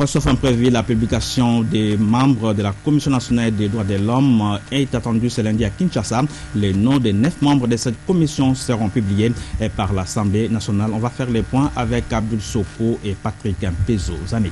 Sauf imprévu, la publication des membres de la Commission nationale des droits de l'homme est attendue ce lundi à Kinshasa. Les noms des 9 membres de cette commission seront publiés par l'Assemblée nationale. On va faire les points avec Abdul Soko et Patrick Mpezo. Zanit.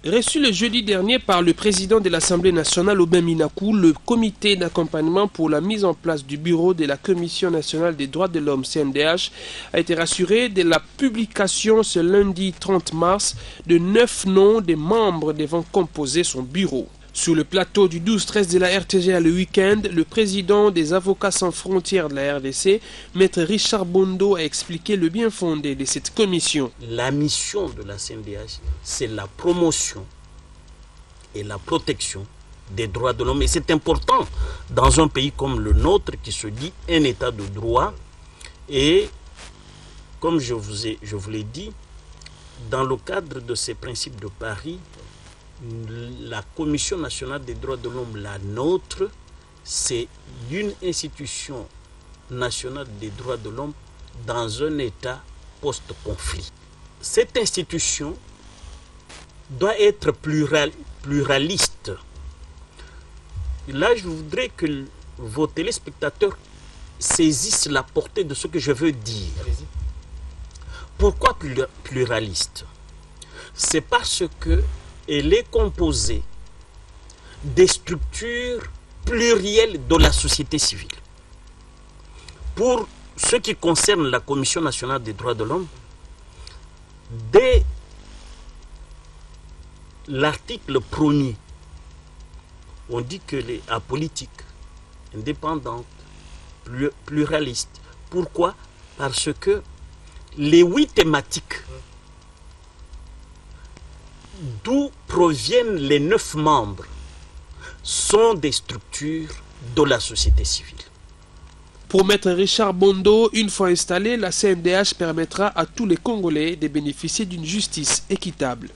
Reçu le jeudi dernier par le président de l'Assemblée nationale, Aubin Minakou, le comité d'accompagnement pour la mise en place du bureau de la Commission nationale des droits de l'homme, CNDH, a été rassuré de la publication ce lundi 30 mars de 9 noms des membres devant composer son bureau. Sur le plateau du 12-13 de la RTGA le week-end, le président des Avocats sans frontières de la RDC, Maître Richard Bondo, a expliqué le bien fondé de cette commission. La mission de la CNDH, c'est la promotion et la protection des droits de l'homme. Et c'est important dans un pays comme le nôtre qui se dit un état de droit. Et comme je vous l'ai dit, dans le cadre de ces principes de Paris, la Commission nationale des droits de l'homme, la nôtre, c'est une institution nationale des droits de l'homme dans un état post-conflit. Cette institution doit être pluraliste. Là, je voudrais que vos téléspectateurs saisissent la portée de ce que je veux dire. Pourquoi pluraliste? C'est parce que elle est composée des structures plurielles de la société civile. Pour ce qui concerne la Commission nationale des droits de l'homme, dès l'article 1er, on dit que les apolitiques, indépendantes, pluralistes. Pourquoi? Parce que les 8 thématiques d'où proviennent les 9 membres sont des structures de la société civile. Pour Maître Richard Bondo, une fois installée, la CNDH permettra à tous les Congolais de bénéficier d'une justice équitable.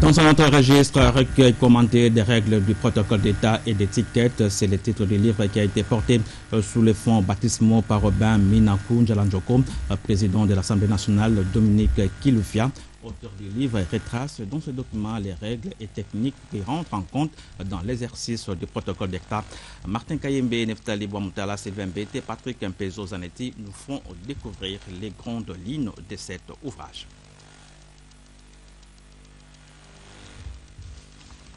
Dans un autre registre, recueil commenté des règles du protocole d'État et d'étiquette, c'est le titre du livre qui a été porté sous les fonds baptismaux par Aubin Minakou Njalanjoko, président de l'Assemblée nationale, Dominique Kilufia. Auteur du livre retrace dans ce document les règles et techniques qui rentrent en compte dans l'exercice du protocole d'État. Martin Kayembe, Neftali Boamutala, Sylvain Bété, Patrick Mpezo Zanetti nous font découvrir les grandes lignes de cet ouvrage.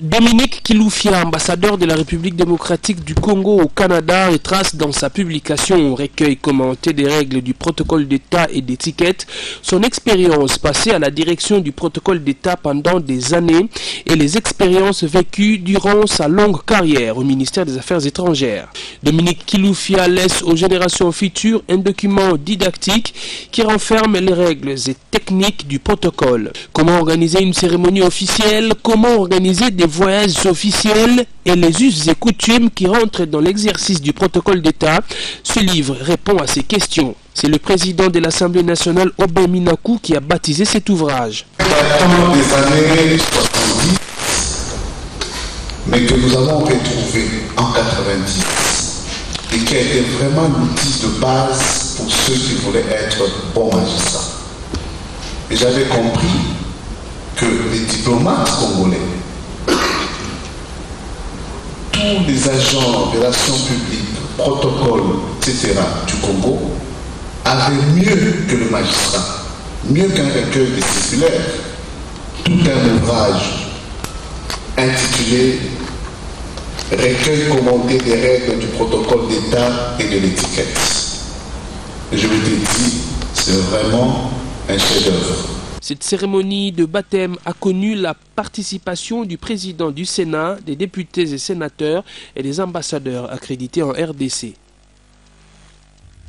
Dominique Kilufia, ambassadeur de la République démocratique du Congo au Canada, retrace dans sa publication Recueil commenté des règles du protocole d'État et d'étiquette son expérience passée à la direction du protocole d'État pendant des années et les expériences vécues durant sa longue carrière au ministère des Affaires étrangères. Dominique Kilufia laisse aux générations futures un document didactique qui renferme les règles et techniques du protocole. Comment organiser une cérémonie officielle, comment organiser des voyages officiels et les us et coutumes qui rentrent dans l'exercice du protocole d'État. Ce livre répond à ces questions. C'est le président de l'Assemblée nationale, Aubin Minakou, qui a baptisé cet ouvrage. Datant des années 70, mais que nous avons retrouvé en 90 et qui a été vraiment l'outil de base pour ceux qui voulaient être bons magistrats. Et j'avais compris que les diplomates congolais, tous les agents de relations publiques, protocoles, etc. du Congo avaient mieux que le magistrat, mieux qu'un recueil de circulaires, tout un ouvrage intitulé Recueil commenté des règles du protocole d'État et de l'étiquette. Et je vous ai dit, c'est vraiment un chef-d'œuvre. Cette cérémonie de baptême a connu la participation du président du Sénat, des députés et sénateurs et des ambassadeurs accrédités en RDC.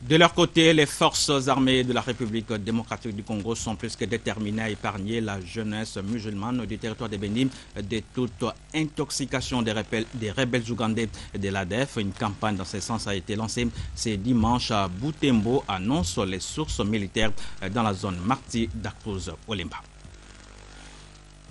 De leur côté, les forces armées de la République démocratique du Congo sont plus que déterminées à épargner la jeunesse musulmane du territoire de Bénin de toute intoxication des rebelles ougandais de l'ADF. Une campagne dans ce sens a été lancée ce dimanche à Butembo, annonce les sources militaires dans la zone Marti d'Akruz Olemba.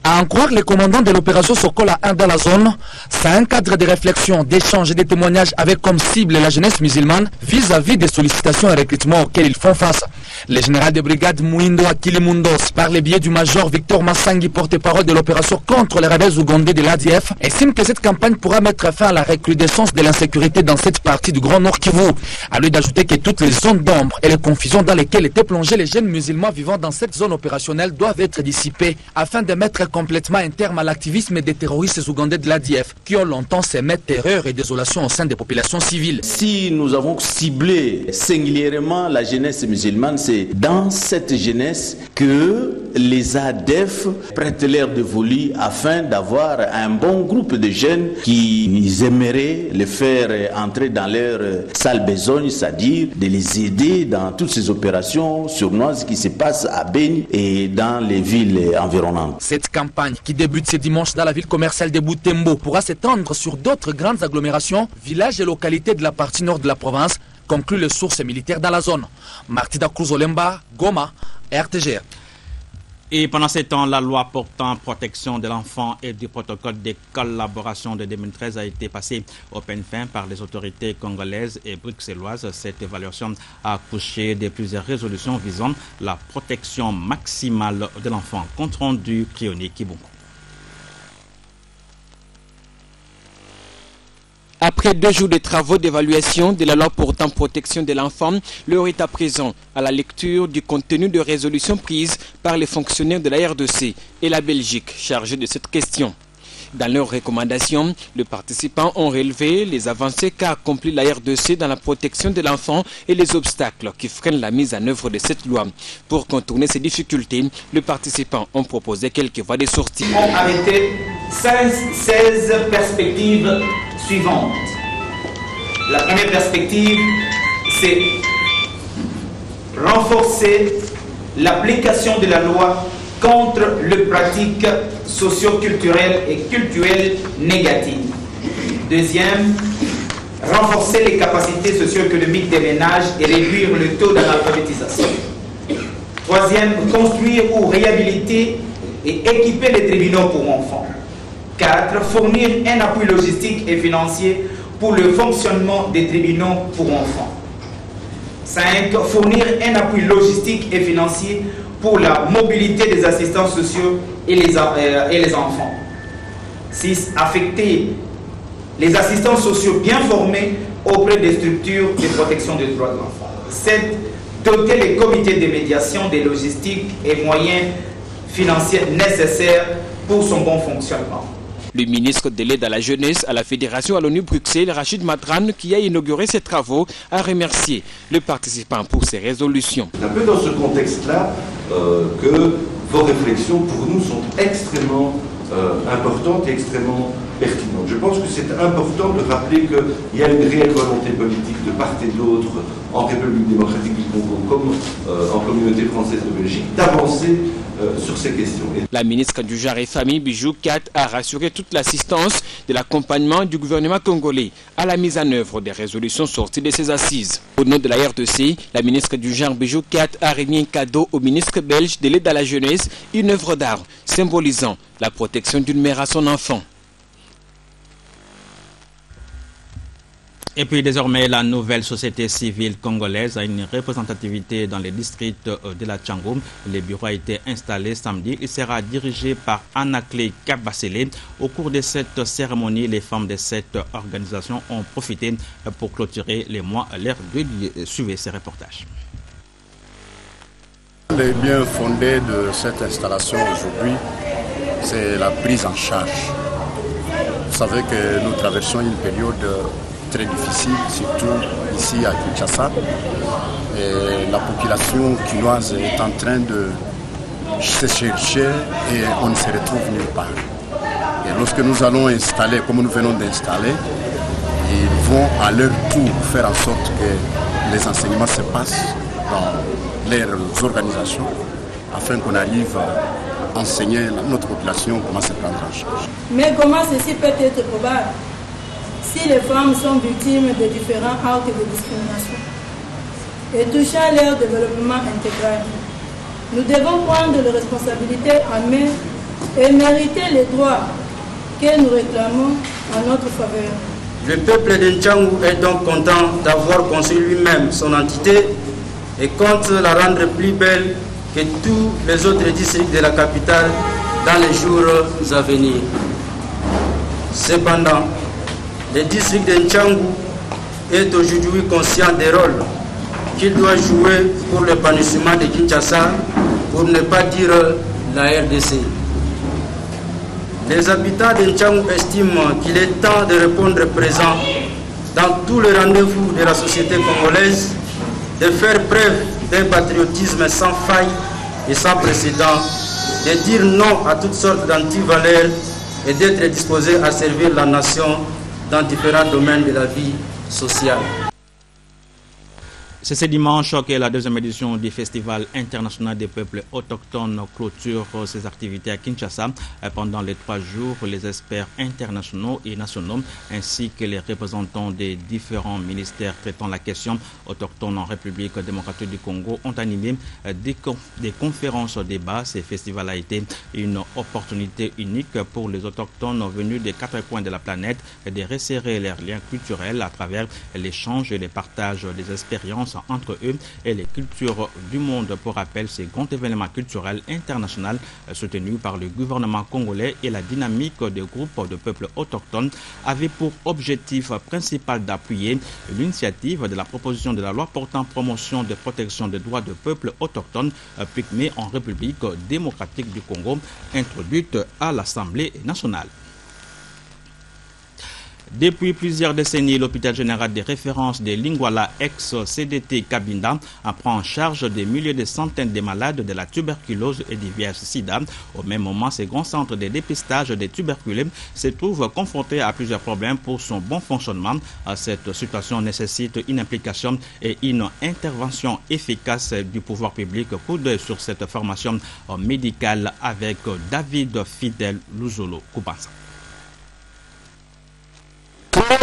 À en croire les commandants de l'opération Sokola 1 dans la zone, c'est un cadre de réflexion, d'échange et de témoignages avec comme cible la jeunesse musulmane vis-à-vis des sollicitations et recrutements auxquels ils font face. Le général de brigade Mouindo Akilimundos, par le biais du major Victor Massangi, porte-parole de l'opération contre les rebelles ougandais de l'ADF, estime que cette campagne pourra mettre fin à la recrudescence de l'insécurité dans cette partie du Grand Nord Kivu. À lui d'ajouter que toutes les zones d'ombre et les confusions dans lesquelles étaient plongés les jeunes musulmans vivant dans cette zone opérationnelle doivent être dissipées afin de mettre complètement un terme à l'activisme des terroristes ougandais de l'ADF qui ont longtemps sémé terreur et désolation au sein des populations civiles. Si nous avons ciblé singulièrement la jeunesse musulmane, c'est dans cette jeunesse que les ADF prêtent l'air dévolu afin d'avoir un bon groupe de jeunes qui aimeraient les faire entrer dans leur sale besogne, c'est-à-dire de les aider dans toutes ces opérations sournoises qui se passent à Beni et dans les villes environnantes. Cette campagne qui débute ce dimanche dans la ville commerciale de Butembo pourra s'étendre sur d'autres grandes agglomérations, villages et localités de la partie nord de la province, conclut les sources militaires dans la zone. Martida Cruz-Olemba, Goma, RTGR. Et pendant ce temps, la loi portant protection de l'enfant et du protocole de collaboration de 2013 a été passée au peine fin par les autorités congolaises et bruxelloises. Cette évaluation a accouché de plusieurs résolutions visant la protection maximale de l'enfant. Compte rendu Krioni Kibungo. Après 2 jours de travaux d'évaluation de la loi portant protection de l'enfant, l'heure est à présent à la lecture du contenu de résolutions prises par les fonctionnaires de la RDC et la Belgique chargés de cette question. Dans leurs recommandations, les participants ont relevé les avancées qu'a accompli la RDC dans la protection de l'enfant et les obstacles qui freinent la mise en œuvre de cette loi. Pour contourner ces difficultés, les participants ont proposé quelques voies de sortie. On a arrêté 16 perspectives suivantes. La première perspective, c'est renforcer l'application de la loi contre les pratiques socio-culturelles et culturelles négatives. Deuxième, renforcer les capacités socio-économiques des ménages et réduire le taux d'analphabétisation. Troisième, construire ou réhabiliter et équiper les tribunaux pour enfants. 4. Fournir un appui logistique et financier pour le fonctionnement des tribunaux pour enfants. 5. Fournir un appui logistique et financier pour la mobilité des assistants sociaux et les enfants. 6. Affecter les assistants sociaux bien formés auprès des structures de protection des droits de l'enfant. 7. Doter les comités de médiation des logistiques et moyens financiers nécessaires pour son bon fonctionnement. Le ministre de l'aide à la jeunesse à la Fédération à l'ONU Bruxelles, Rachid Matran, qui a inauguré ces travaux, a remercié les participants pour ces résolutions. C'est un peu dans ce contexte-là que vos réflexions pour nous sont extrêmement importantes et extrêmement pertinentes. Je pense que c'est important de rappeler qu'il y a une réelle volonté politique de part et d'autre en République démocratique du Congo comme en communauté française de Belgique d'avancer sur ces questions. La ministre du Genre et Famille, Bijou Kat, a rassuré toute l'assistance de l'accompagnement du gouvernement congolais à la mise en œuvre des résolutions sorties de ces assises. Au nom de la RDC, la ministre du Genre, Bijou Kat, a remis un cadeau au ministre belge de l'aide à la jeunesse, une œuvre d'art symbolisant la protection d'une mère à son enfant. Et puis désormais, la nouvelle société civile congolaise a une représentativité dans les districts de la Tchangoum. Le bureau a été installé samedi. Il sera dirigé par Anakle Kabasele. Au cours de cette cérémonie, les femmes de cette organisation ont profité pour clôturer les mois à l'ère de suivre ces reportages. Le bien fondé de cette installation aujourd'hui, c'est la prise en charge. Vous savez que nous traversons une période très difficile, surtout ici à Kinshasa. Et la population quinoise est en train de se chercher et on ne se retrouve nulle part. Et lorsque nous allons installer, comme nous venons d'installer, ils vont à leur tour faire en sorte que les enseignements se passent dans leurs organisations afin qu'on arrive à enseigner à notre population comment se prendre en charge. Mais comment ceci peut être probable si les femmes sont victimes de différents actes de discrimination et touchant leur développement intégral? Nous devons prendre les responsabilités en main et mériter les droits que nous réclamons en notre faveur. Le peuple de Ntchangou est donc content d'avoir construit lui-même son entité et compte la rendre plus belle que tous les autres districts de la capitale dans les jours à venir. Cependant, le district de Ntchangou est aujourd'hui conscient des rôles qu'il doit jouer pour l'épanouissement de Kinshasa, pour ne pas dire la RDC. Les habitants de Ntchangou estiment qu'il est temps de répondre présent dans tous les rendez-vous de la société congolaise, de faire preuve d'un patriotisme sans faille et sans précédent, de dire non à toutes sortes d'antivaleurs et d'être disposé à servir la nation dans différents domaines de la vie sociale. C'est ce dimanche que la deuxième édition du Festival international des peuples autochtones clôture ses activités à Kinshasa. Pendant les 3 jours, les experts internationaux et nationaux ainsi que les représentants des différents ministères traitant la question autochtone en République démocratique du Congo ont animé des conférences débats. Ce festival a été une opportunité unique pour les autochtones venus des 4 coins de la planète de resserrer leurs liens culturels à travers l'échange et le partage des expériences entre eux et les cultures du monde. Pour rappel, ce grand événement culturel international soutenu par le gouvernement congolais et la dynamique des groupes de peuples autochtones avait pour objectif principal d'appuyer l'initiative de la proposition de la loi portant promotion de protection des droits de peuples autochtones pygmées en République démocratique du Congo, introduite à l'Assemblée nationale. Depuis plusieurs décennies, l'hôpital général de référence de Lingwala, ex-CDT Cabinda, prend en charge des milliers de centaines de malades de la tuberculose et du VIH-Sida. Au même moment, ce grand centre de dépistage des tuberculés se trouve confronté à plusieurs problèmes pour son bon fonctionnement. Cette situation nécessite une implication et une intervention efficace du pouvoir public. Coup d'œil sur cette formation médicale avec David Fidel Luzolo Koubansa.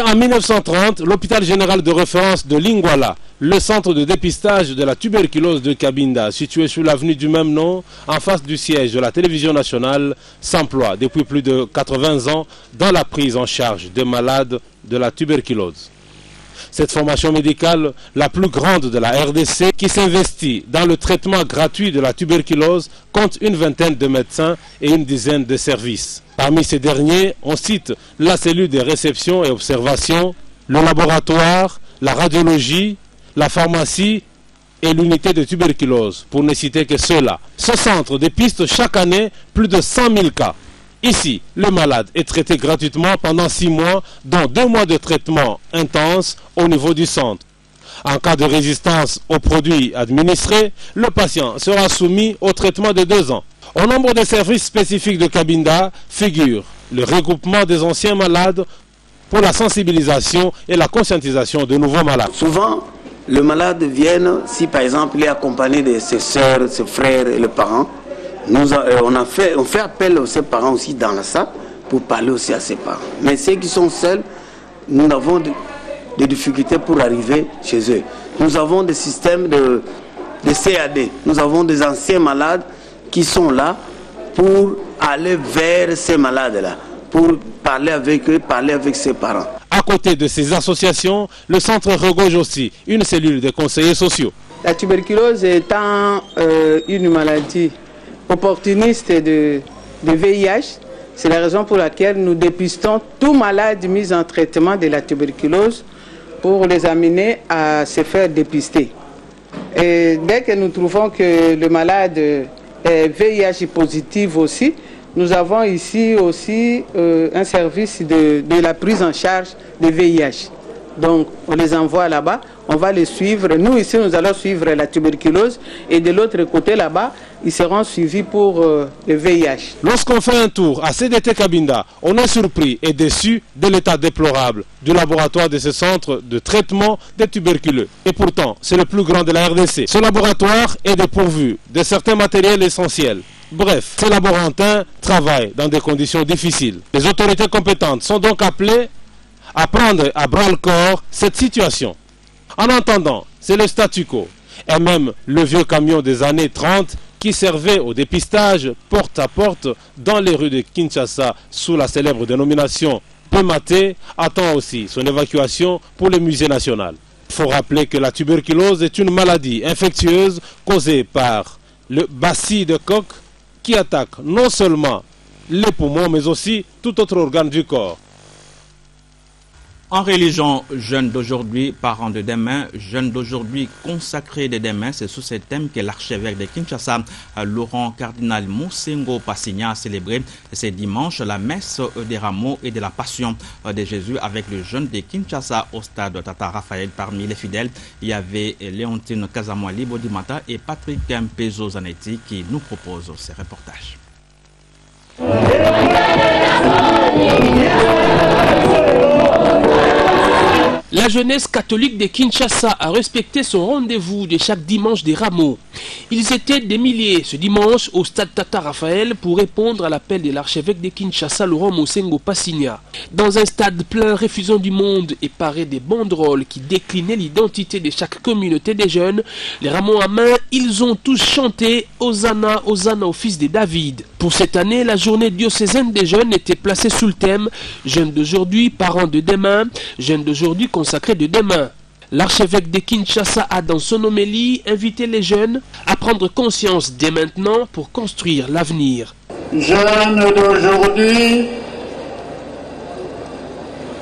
En 1930, l'hôpital général de référence de Lingwala, le centre de dépistage de la tuberculose de Cabinda, situé sur l'avenue du même nom, en face du siège de la télévision nationale, s'emploie depuis plus de 80 ans dans la prise en charge des malades de la tuberculose. Cette formation médicale, la plus grande de la RDC, qui s'investit dans le traitement gratuit de la tuberculose, compte une vingtaine de médecins et une dizaine de services. Parmi ces derniers, on cite la cellule de réception et observation, le laboratoire, la radiologie, la pharmacie et l'unité de tuberculose, pour ne citer que ceux-là. Ce centre dépiste chaque année plus de 100 000 cas. Ici, le malade est traité gratuitement pendant 6 mois, dont 2 mois de traitement intense au niveau du centre. En cas de résistance aux produits administrés, le patient sera soumis au traitement de 2 ans. Au nombre de services spécifiques de Cabinda figure le regroupement des anciens malades pour la sensibilisation et la conscientisation de nouveaux malades. Souvent, le malade vient, si par exemple il est accompagné de ses soeurs, ses frères et les parents, on fait appel à ses parents aussi dans la salle pour parler aussi à ses parents. Mais ceux qui sont seuls, nous avons des difficultés pour arriver chez eux. Nous avons des systèmes de CAD, nous avons des anciens malades qui sont là pour aller vers ces malades-là, pour parler avec eux, parler avec ses parents. À côté de ces associations, le centre regorge aussi une cellule de conseillers sociaux. La tuberculose étant une maladie opportuniste de VIH, c'est la raison pour laquelle nous dépistons tous malades mis en traitement de la tuberculose pour les amener à se faire dépister. Et dès que nous trouvons que le malade est VIH positif aussi, nous avons ici aussi un service de la prise en charge de VIH. Donc on les envoie là-bas, on va les suivre. Nous ici nous allons suivre la tuberculose et de l'autre côté là-bas, ils seront suivis pour le VIH. Lorsqu'on fait un tour à CDT Cabinda, on est surpris et déçu de l'état déplorable du laboratoire de ce centre de traitement des tuberculeux. Et pourtant, c'est le plus grand de la RDC. Ce laboratoire est dépourvu de certains matériels essentiels. Bref, ces laborantins travaillent dans des conditions difficiles. Les autorités compétentes sont donc appelées à prendre à bras-le-corps cette situation. En attendant, c'est le statu quo et même le vieux camion des années 30 qui servait au dépistage porte à porte dans les rues de Kinshasa sous la célèbre dénomination Pematé attend aussi son évacuation pour le musée national. Il faut rappeler que la tuberculose est une maladie infectieuse causée par le bacille de Koch qui attaque non seulement les poumons mais aussi tout autre organe du corps. En religion, jeunes d'aujourd'hui, parents de demain, jeunes d'aujourd'hui, consacrés de demain, c'est sous ce thème que l'archevêque de Kinshasa, Laurent Cardinal Moussengo Passigna, a célébré ce dimanche la messe des rameaux et de la passion de Jésus avec le jeune de Kinshasa au stade Tata Raphaël. Parmi les fidèles, il y avait Léontine Kazamouali Bodimata et Patrick Mpezo Zanetti qui nous proposent ces reportages. La jeunesse catholique de Kinshasa a respecté son rendez-vous de chaque dimanche des rameaux. Ils étaient des milliers ce dimanche au stade Tata Raphaël pour répondre à l'appel de l'archevêque de Kinshasa, Laurent Moussengo Passigna. Dans un stade plein refusant du monde et paré des banderoles qui déclinaient l'identité de chaque communauté des jeunes, les rameaux à main, ils ont tous chanté « Hosanna, Hosanna au fils de David ». Pour cette année, la journée diocésaine des jeunes était placée sous le thème « Jeunes d'aujourd'hui, parents de demain, jeunes d'aujourd'hui, consacrés de demain ». L'archevêque de Kinshasa a dans son homélie invité les jeunes à prendre conscience dès maintenant pour construire l'avenir. Jeunes d'aujourd'hui,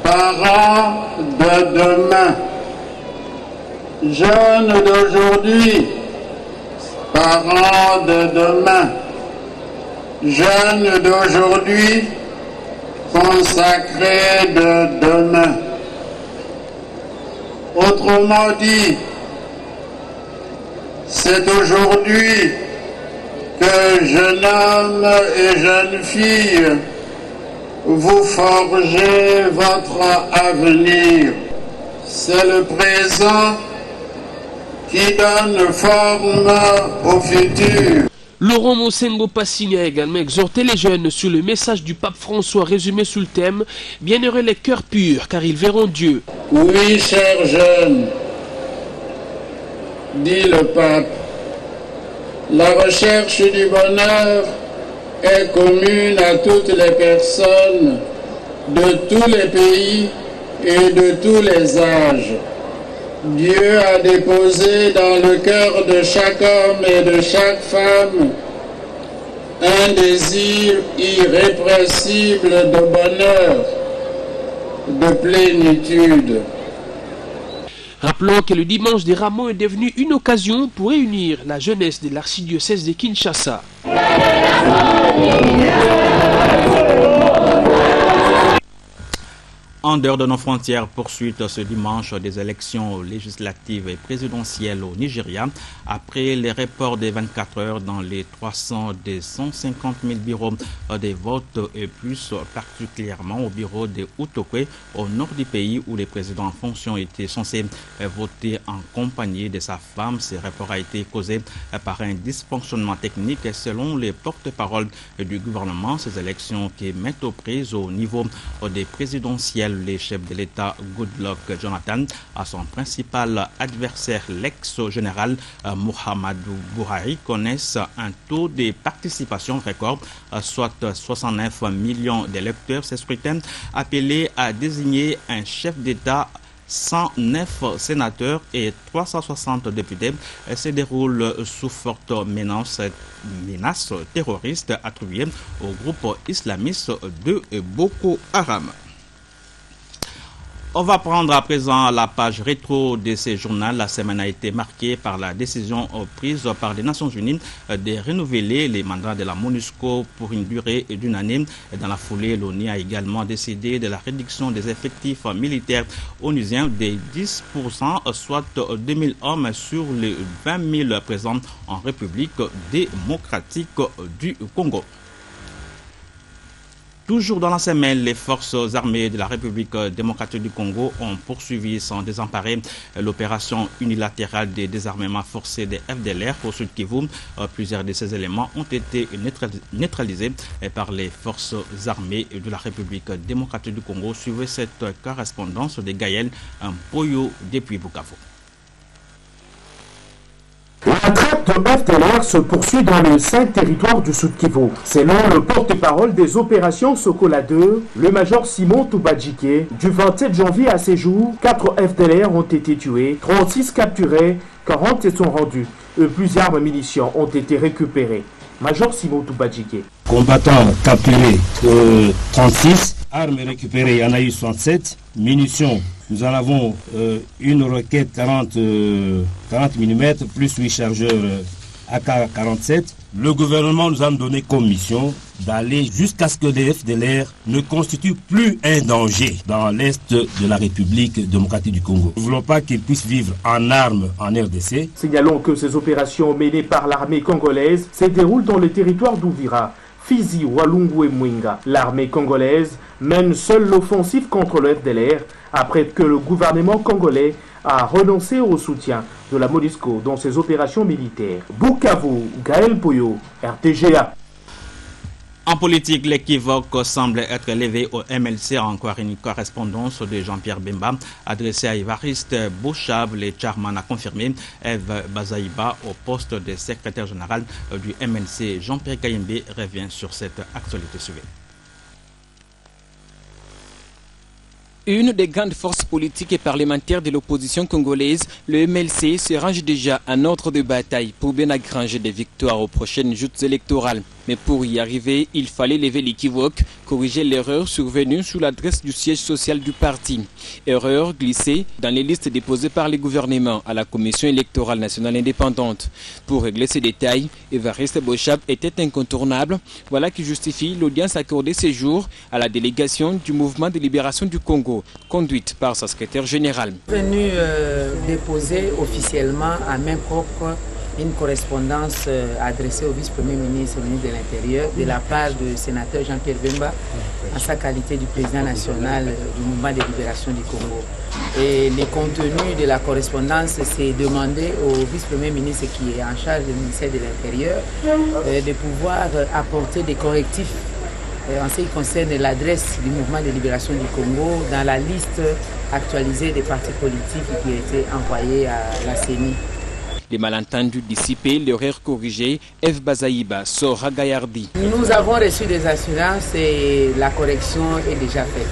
parents de demain. Jeunes d'aujourd'hui, parents de demain. Jeunes d'aujourd'hui, consacrés de demain. Autrement dit, c'est aujourd'hui que jeune homme et jeune fille, vous forgez votre avenir. C'est le présent qui donne forme au futur. Laurent Moussengo Passigna a également exhorté les jeunes sur le message du pape François résumé sous le thème « Bienheureux les cœurs purs, car ils verront Dieu ». Oui, chers jeunes, dit le pape, la recherche du bonheur est commune à toutes les personnes de tous les pays et de tous les âges. Dieu a déposé dans le cœur de chaque homme et de chaque femme un désir irrépressible de bonheur, de plénitude. Rappelons que le dimanche des rameaux est devenu une occasion pour réunir la jeunesse de l'archidiocèse de Kinshasa. En dehors de nos frontières, poursuite ce dimanche des élections législatives et présidentielles au Nigeria. Après les reports des 24 heures dans les 300 des 150 000 bureaux de vote et plus particulièrement au bureau de Outokwe, au nord du pays où le président en fonction était censé voter en compagnie de sa femme. Ce report a été causé par un dysfonctionnement technique selon les porte-paroles du gouvernement. Ces élections qui mettent aux prises au niveau des présidentielles. Les chefs de l'État Goodluck Jonathan à son principal adversaire, l'ex-général Muhammadu Buhari, connaissent un taux de participation record, soit 69 millions d'électeurs. Ce scrutin appelé à désigner un chef d'État, 109 sénateurs et 360 députés se déroule sous forte menace terroriste attribuée au groupe islamiste de Boko Haram. On va prendre à présent la page rétro de ce journal. La semaine a été marquée par la décision prise par les Nations Unies de renouveler les mandats de la MONUSCO pour une durée d'une année. Dans la foulée, l'ONU a également décidé de la réduction des effectifs militaires onusiens de 10%, soit 2000 hommes sur les 20 000 présents en République démocratique du Congo. Toujours dans la semaine, les forces armées de la République démocratique du Congo ont poursuivi sans désemparer l'opération unilatérale de désarmement forcé des FDLR au Sud Kivu. Plusieurs de ces éléments ont été neutralisés par les forces armées de la République démocratique du Congo. Suivez cette correspondance de Gaël Mpoyo depuis Bukavu. La traque L'acte FDLR se poursuit dans le 5 territoire du Sud-Kivu. Selon le porte-parole des opérations Sokola 2, le major Simon Toubadjike, du 27 janvier à ces jours, 4 FDLR ont été tués, 36 capturés, 40 se sont rendus. Plusieurs munitions ont été récupérées. Major Simon Toubadjike. Combattants capturés 36, armes récupérées, il y en a eu 67, munitions. Nous en avons une roquette 40 mm plus 8 chargeurs AK-47. Le gouvernement nous a donné comme mission d'aller jusqu'à ce que les FDLR ne constituent plus un danger dans l'est de la République démocratique du Congo. Nous ne voulons pas qu'ils puissent vivre en armes en RDC. Signalons que ces opérations menées par l'armée congolaise se déroulent dans le territoire d'Ouvira, Fizi, Walungu et Mwenga. L'armée congolaise mène seule l'offensive contre le FDLR après que le gouvernement congolais a renoncé au soutien de la MONUSCO dans ses opérations militaires. Bukavu, Gaël Poyo, RTGA. En politique, l'équivoque semble être levé au MLC. Encore une correspondance de Jean-Pierre Bemba adressée à Évariste Bochab. Le chairman a confirmé Eve Bazaïba au poste de secrétaire général du MLC. Jean-Pierre Kayembe revient sur cette actualité suivie. Une des grandes forces politiques et parlementaires de l'opposition congolaise, le MLC, se range déjà en ordre de bataille pour bien aggranger des victoires aux prochaines joutes électorales. Mais pour y arriver, il fallait lever l'équivoque, corriger l'erreur survenue sous l'adresse du siège social du parti. Erreur glissée dans les listes déposées par les gouvernements à la Commission électorale nationale indépendante. Pour régler ces détails, Évariste Bochab était incontournable. Voilà qui justifie l'audience accordée ces jours à la délégation du Mouvement de libération du Congo, conduite par sa secrétaire générale. Venu déposer officiellement à main propre une correspondance adressée au vice-premier ministre et ministre de l'Intérieur de la part du sénateur Jean-Pierre Bemba en sa qualité du président national du Mouvement de libération du Congo. Et le contenu de la correspondance, c'est demander au vice-premier ministre qui est en charge du ministère de l'Intérieur de pouvoir apporter des correctifs en ce qui concerne l'adresse du Mouvement de libération du Congo dans la liste actualisée des partis politiques qui a été envoyée à la CENI. Les malentendus dissipés, l'horaire corrigé, Eve Bazaïba sort à Gaillardi. Nous avons reçu des assurances et la correction est déjà faite.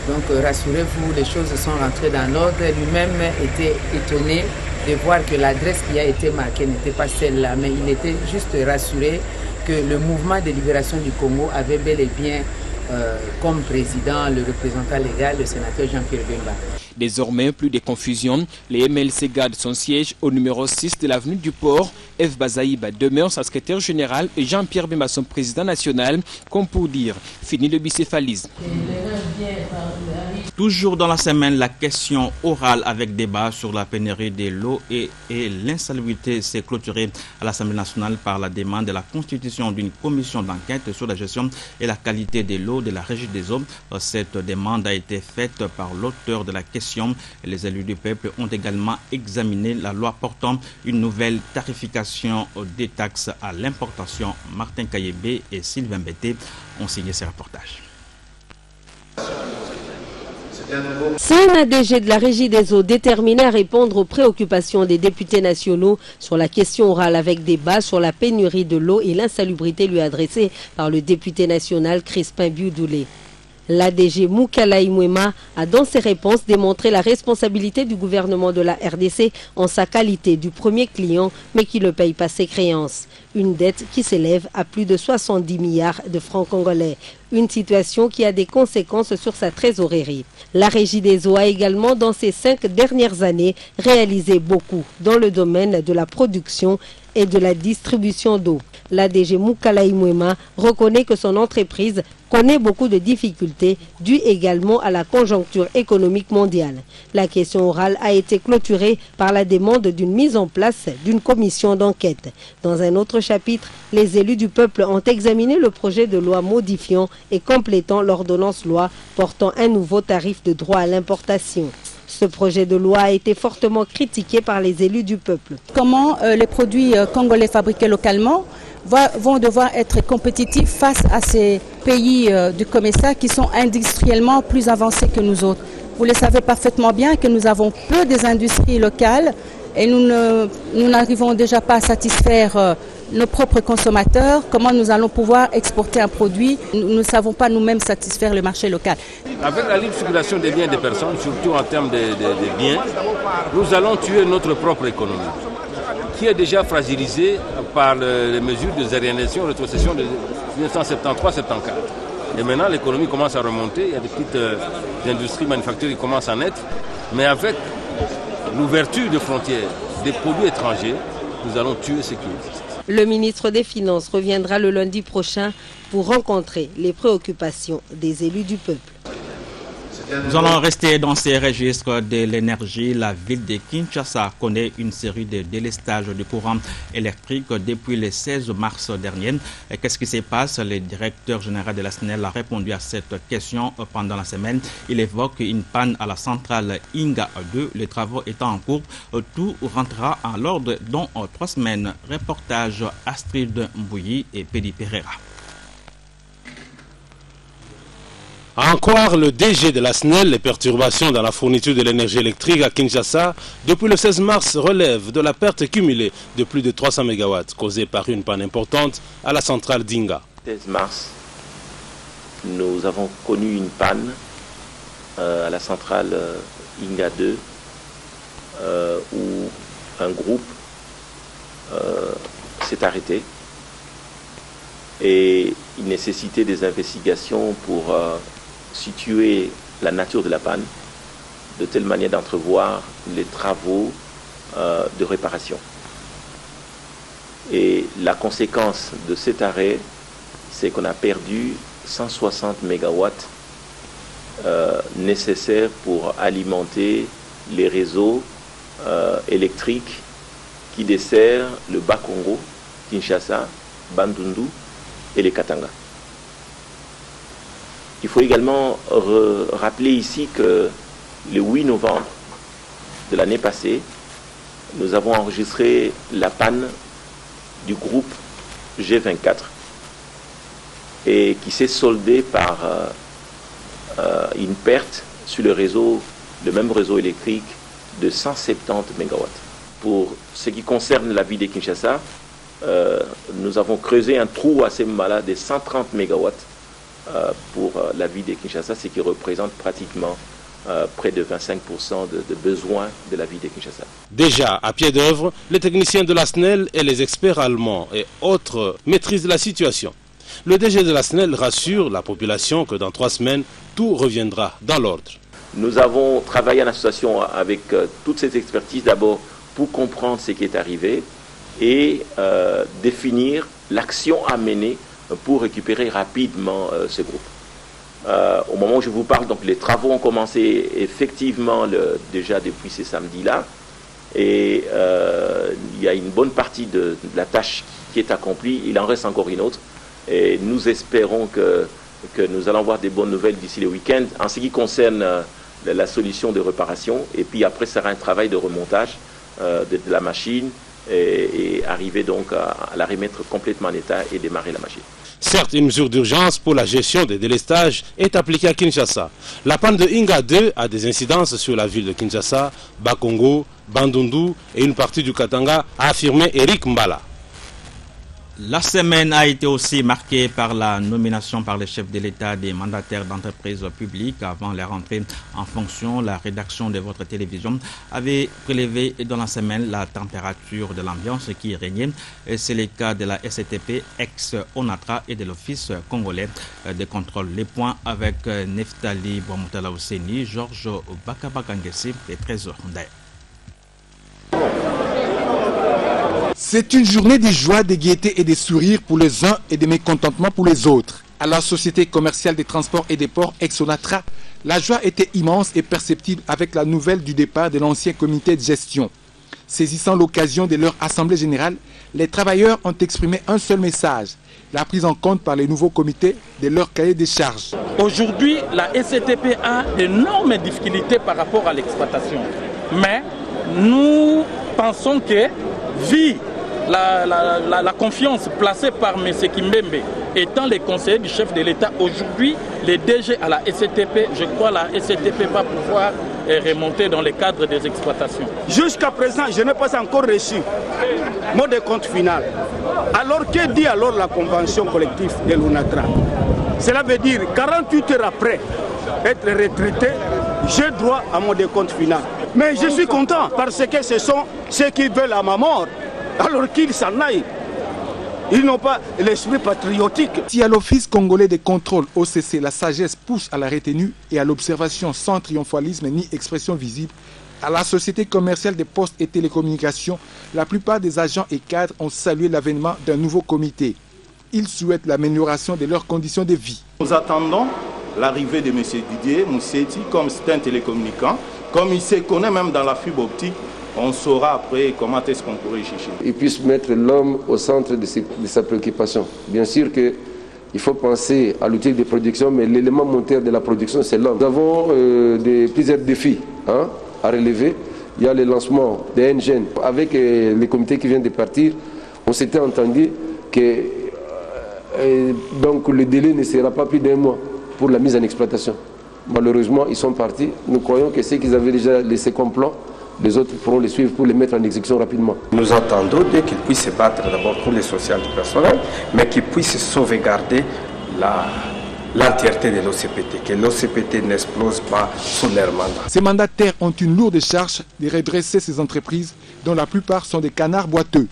Donc rassurez-vous, les choses sont rentrées dans l'ordre. Lui-même était étonné de voir que l'adresse qui a été marquée n'était pas celle-là, mais il était juste rassuré que le Mouvement de libération du Congo avait bel et bien comme président le représentant légal, le sénateur Jean-Pierre Bemba. Désormais, plus de confusion. Les MLC gardent son siège au numéro 6 de l'avenue du Port. Eve Bazaïba demeure sa secrétaire générale et Jean-Pierre Bemba son président national, comme pour dire, fini le bicéphalisme. Toujours dans la semaine, la question orale avec débat sur la pénurie de l'eau et l'insalubrité s'est clôturée à l'Assemblée nationale par la demande de la constitution d'une commission d'enquête sur la gestion et la qualité de l'eau de la Régie des eaux. Cette demande a été faite par l'auteur de la question. Les élus du peuple ont également examiné la loi portant une nouvelle tarification des taxes à l'importation. Martin Kayebe et Sylvain Bété ont signé ces reportages. C'est un ADG de la Régie des eaux déterminé à répondre aux préoccupations des députés nationaux sur la question orale avec débat sur la pénurie de l'eau et l'insalubrité lui adressée par le député national Crispin Bioudoulé. L'ADG Moukala Imwema a dans ses réponses démontré la responsabilité du gouvernement de la RDC en sa qualité du premier client, mais qui ne paye pas ses créances. Une dette qui s'élève à plus de 70 milliards de francs congolais. Une situation qui a des conséquences sur sa trésorerie. La Régie des eaux a également, dans ces 5 dernières années, réalisé beaucoup dans le domaine de la production et de la distribution d'eau. L'ADG Moukala Imwema reconnaît que son entreprise connaît beaucoup de difficultés dues également à la conjoncture économique mondiale. La question orale a été clôturée par la demande d'une mise en place d'une commission d'enquête. Dans un autre chapitre, les élus du peuple ont examiné le projet de loi modifiant et complétant l'ordonnance-loi portant un nouveau tarif de droit à l'importation. Ce projet de loi a été fortement critiqué par les élus du peuple. Comment les produits congolais fabriqués localement vont devoir être compétitifs face à ces pays du COMESA qui sont industriellement plus avancés que nous autres. Vous le savez parfaitement bien que nous avons peu des industries locales et nous n'arrivons déjà pas à satisfaire nos propres consommateurs, comment nous allons pouvoir exporter un produit? Nous ne savons pas nous-mêmes satisfaire le marché local. Avec la libre circulation des biens et des personnes, surtout en termes de biens, nous allons tuer notre propre économie, qui est déjà fragilisée par les mesures de zérisation, rétrocession de 1973-74. Et maintenant, l'économie commence à remonter, il y a des petites industries manufacturières qui commencent à naître, mais avec l'ouverture de frontières des produits étrangers, nous allons tuer ce qui existe. Le ministre des Finances reviendra le lundi prochain pour rencontrer les préoccupations des élus du peuple. Nous allons rester dans ces registres de l'énergie. La ville de Kinshasa connaît une série de délestages du courant électrique depuis le 16 mars dernier. Qu'est-ce qui se passe? Le directeur général de la SNEL a répondu à cette question pendant la semaine. Il évoque une panne à la centrale Inga 2. Les travaux étant en cours, tout rentrera en l'ordre dans 3 semaines. Reportage Astrid Mbouyi et Pédi Pereira. À en croire le DG de la SNEL, les perturbations dans la fourniture de l'énergie électrique à Kinshasa depuis le 16 mars relèvent de la perte cumulée de plus de 300 MW causée par une panne importante à la centrale d'Inga. Le 16 mars, nous avons connu une panne à la centrale Inga 2 où un groupe s'est arrêté et il nécessitait des investigations pour situer la nature de la panne, de telle manière d'entrevoir les travaux de réparation. Et la conséquence de cet arrêt, c'est qu'on a perdu 160 MW nécessaires pour alimenter les réseaux électriques qui desservent le Bas-Congo, Kinshasa, Bandundu et les Katanga. Il faut également rappeler ici que le 8 novembre de l'année passée, nous avons enregistré la panne du groupe G24 et qui s'est soldée par une perte sur le même réseau électrique de 170 MW. Pour ce qui concerne la ville de Kinshasa, nous avons creusé un trou à ce moment-là de 130 MW pour la ville de Kinshasa, ce qui représente pratiquement près de 25% de besoins de la ville de Kinshasa. Déjà à pied d'œuvre, les techniciens de la SNEL et les experts allemands et autres maîtrisent la situation. Le DG de la SNEL rassure la population que dans 3 semaines, tout reviendra dans l'ordre. Nous avons travaillé en association avec toutes ces expertises d'abord pour comprendre ce qui est arrivé et définir l'action à mener pour récupérer rapidement ce groupe. Au moment où je vous parle, donc, les travaux ont commencé effectivement déjà depuis ce samedi-là et il y a une bonne partie de la tâche qui est accomplie, il en reste encore une autre et nous espérons que nous allons avoir des bonnes nouvelles d'ici le week-end en ce qui concerne la solution de réparation et puis après ça sera un travail de remontage de la machine et arriver donc à la remettre complètement en état et démarrer la machine. Certes, une mesure d'urgence pour la gestion des délestages est appliquée à Kinshasa. La panne de Inga 2 a des incidences sur la ville de Kinshasa, Bas-Congo, Bandundu et une partie du Katanga, a affirmé Eric Mbala. La semaine a été aussi marquée par la nomination par les chefs de l'État des mandataires d'entreprises publiques. Avant la rentrée en fonction, la rédaction de votre télévision avait prélevé dans la semaine la température de l'ambiance qui régnait. C'est le cas de la SCTP, ex-ONATRA et de l'Office congolais de contrôle. Les points avec Neftali Bouamoutala Ousseni, Georges Bakabakangesi et Trésor Ndaye. C'est une journée de joie, de gaieté et de sourires pour les uns et de mécontentement pour les autres. À la Société commerciale des transports et des ports ex-ONATRA, la joie était immense et perceptible avec la nouvelle du départ de l'ancien comité de gestion. Saisissant l'occasion de leur assemblée générale, les travailleurs ont exprimé un seul message, la prise en compte par les nouveaux comités de leur cahier des charges. Aujourd'hui, la SCTP a d'énormes difficultés par rapport à l'exploitation. Mais nous pensons que, vu la confiance placée par M. Kimbembe étant les conseillers du chef de l'État, aujourd'hui, les DG à la SCTP, je crois la SCTP va pouvoir remonter dans le cadre des exploitations. Jusqu'à présent, je n'ai pas encore reçu mot de compte final. Alors, que dit alors la convention collective de l'UNATRA? Cela veut dire 48 heures après être retraité, j'ai droit à mon décompte final. Mais je suis content parce que ce sont ceux qui veulent à ma mort, alors qu'ils s'en aillent. Ils n'ont pas l'esprit patriotique. Si à l'Office congolais des contrôles OCC, la sagesse pousse à la retenue et à l'observation sans triomphalisme ni expression visible, à la Société commerciale des postes et télécommunications, la plupart des agents et cadres ont salué l'avènement d'un nouveau comité. Ils souhaitent l'amélioration de leurs conditions de vie. Nous attendons l'arrivée de M. Didier Moussetti comme c'est un télécommunicant, comme il se connaît même dans la fibre optique. On saura après comment est-ce qu'on pourrait chercher. Il puisse mettre l'homme au centre de sa préoccupation. Bien sûr qu'il faut penser à l'outil de production, mais l'élément moteur de la production, c'est l'homme. Nous avons plusieurs défis à relever. Il y a le lancement des NGN. Avec les comités qui viennent de partir, on s'était entendu que donc le délai ne sera pas plus d'1 mois pour la mise en exploitation. Malheureusement, ils sont partis. Nous croyons que ceux qu'ils avaient déjà laissé comme plan, les autres pourront les suivre pour les mettre en exécution rapidement. Nous attendons qu'ils puissent se battre d'abord pour les social du personnel, mais qu'ils puissent sauvegarder l'entièreté de l'OCPT, que l'OCPT n'explose pas sous leur mandat. Ces mandataires ont une lourde charge de redresser ces entreprises dont la plupart sont des canards boiteux.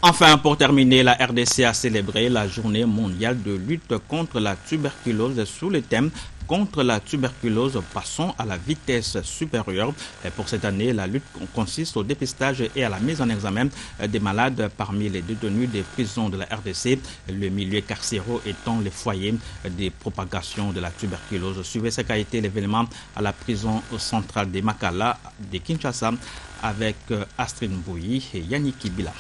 Enfin, pour terminer, la RDC a célébré la journée mondiale de lutte contre la tuberculose sous le thème « Contre la tuberculose, passons à la vitesse supérieure ». Et pour cette année, la lutte consiste au dépistage et à la mise en examen des malades parmi les détenus des prisons de la RDC, le milieu carcéral étant les foyers de propagation de la tuberculose. Suivez ce qu'a été l'événement à la prison centrale de Makala de Kinshasa avec Astrid Mbouyi et Yannick Kibila.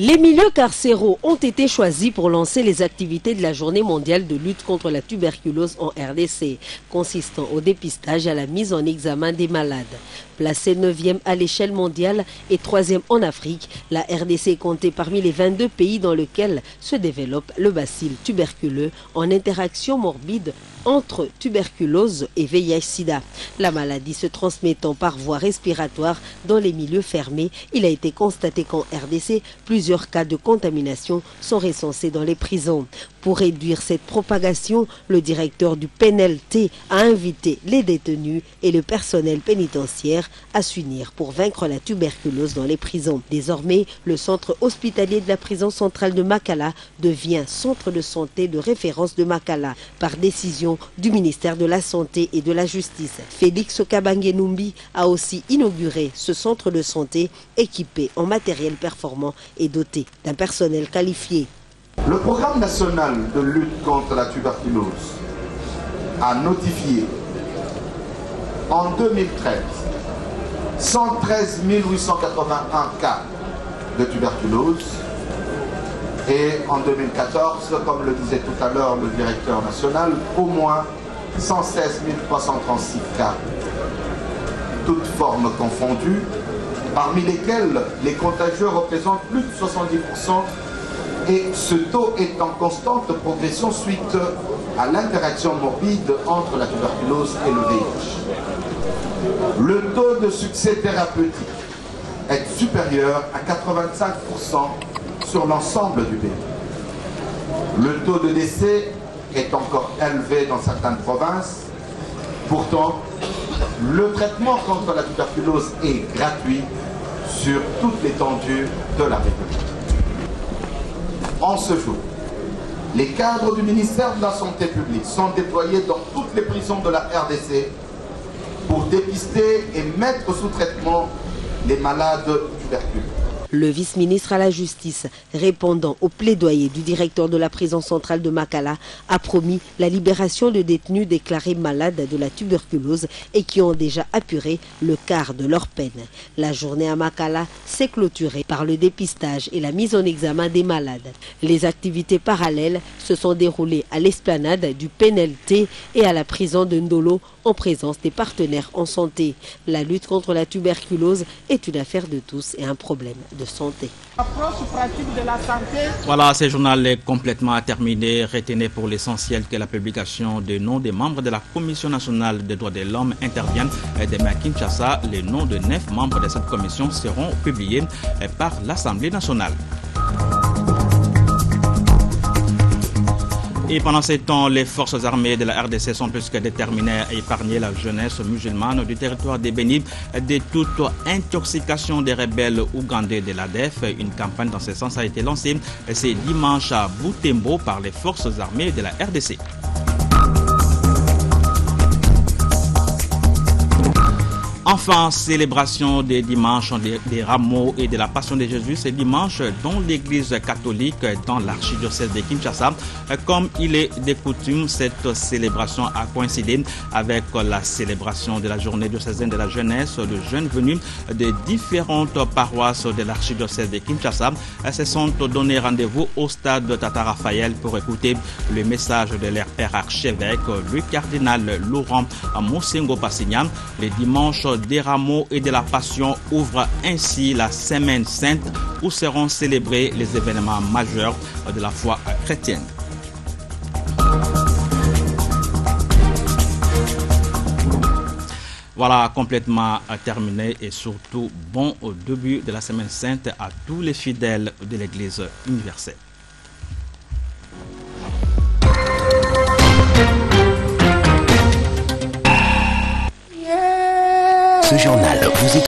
Les milieux carcéraux ont été choisis pour lancer les activités de la journée mondiale de lutte contre la tuberculose en RDC, consistant au dépistage et à la mise en examen des malades. Placée 9e à l'échelle mondiale et 3e en Afrique, la RDC est comptée parmi les 22 pays dans lesquels se développe le bacille tuberculeux en interaction morbide entre tuberculose et VIH-Sida. La maladie se transmettant par voie respiratoire dans les milieux fermés, il a été constaté qu'en RDC, plusieurs cas de contamination sont recensés dans les prisons. Pour réduire cette propagation, le directeur du PNLT a invité les détenus et le personnel pénitentiaire à s'unir pour vaincre la tuberculose dans les prisons. Désormais, le centre hospitalier de la prison centrale de Makala devient centre de santé de référence de Makala par décision du ministère de la Santé et de la Justice. Félix Kabange-Numbi a aussi inauguré ce centre de santé équipé en matériel performant et doté d'un personnel qualifié. Le programme national de lutte contre la tuberculose a notifié en 2013 113 881 cas de tuberculose et en 2014, comme le disait tout à l'heure le directeur national, au moins 116 336 cas, toutes formes confondues, parmi lesquelles les contagieux représentent plus de 70%. Et ce taux est en constante progression suite à l'interaction morbide entre la tuberculose et le VIH. Le taux de succès thérapeutique est supérieur à 85% sur l'ensemble du pays. Le taux de décès est encore élevé dans certaines provinces. Pourtant, le traitement contre la tuberculose est gratuit sur toute l'étendue de la République. En ce jour, les cadres du ministère de la Santé publique sont déployés dans toutes les prisons de la RDC pour dépister et mettre sous traitement les malades tuberculeux. Le vice-ministre à la Justice, répondant au plaidoyer du directeur de la prison centrale de Makala, a promis la libération de détenus déclarés malades de la tuberculose et qui ont déjà apuré le quart de leur peine. La journée à Makala s'est clôturée par le dépistage et la mise en examen des malades. Les activités parallèles se sont déroulées à l'esplanade du PNLT et à la prison de Ndolo en présence des partenaires en santé. La lutte contre la tuberculose est une affaire de tous et un problème de santé. Voilà, ce journal est complètement terminé. Retenez pour l'essentiel que la publication des noms des membres de la Commission nationale des droits de l'homme intervient demain à Kinshasa. Les noms de 9 membres de cette commission seront publiés par l'Assemblée nationale. Et pendant ces temps, les forces armées de la RDC sont plus que déterminées à épargner la jeunesse musulmane du territoire des Bénin de toute intoxication des rebelles ougandais de l'ADF. Une campagne dans ce sens a été lancée ce dimanche à Boutembo par les forces armées de la RDC. Enfin, célébration des dimanches des rameaux et de la Passion de Jésus, ce dimanche dans l'église catholique dans l'archidiocèse de Kinshasa. Comme il est de coutume, cette célébration a coïncidé avec la célébration de la journée diocésaine de la jeunesse de jeunes venus de différentes paroisses de l'archidiocèse de Kinshasa. Se sont donné rendez-vous au stade Tata Raphaël pour écouter le message de leur père archevêque, le cardinal Laurent Moussengo Passignan. Les dimanches des rameaux et de la Passion ouvrent ainsi la Semaine Sainte où seront célébrés les événements majeurs de la foi chrétienne. Voilà, complètement terminé et surtout bon au début de la Semaine Sainte à tous les fidèles de l'Église universelle. Ce journal vous est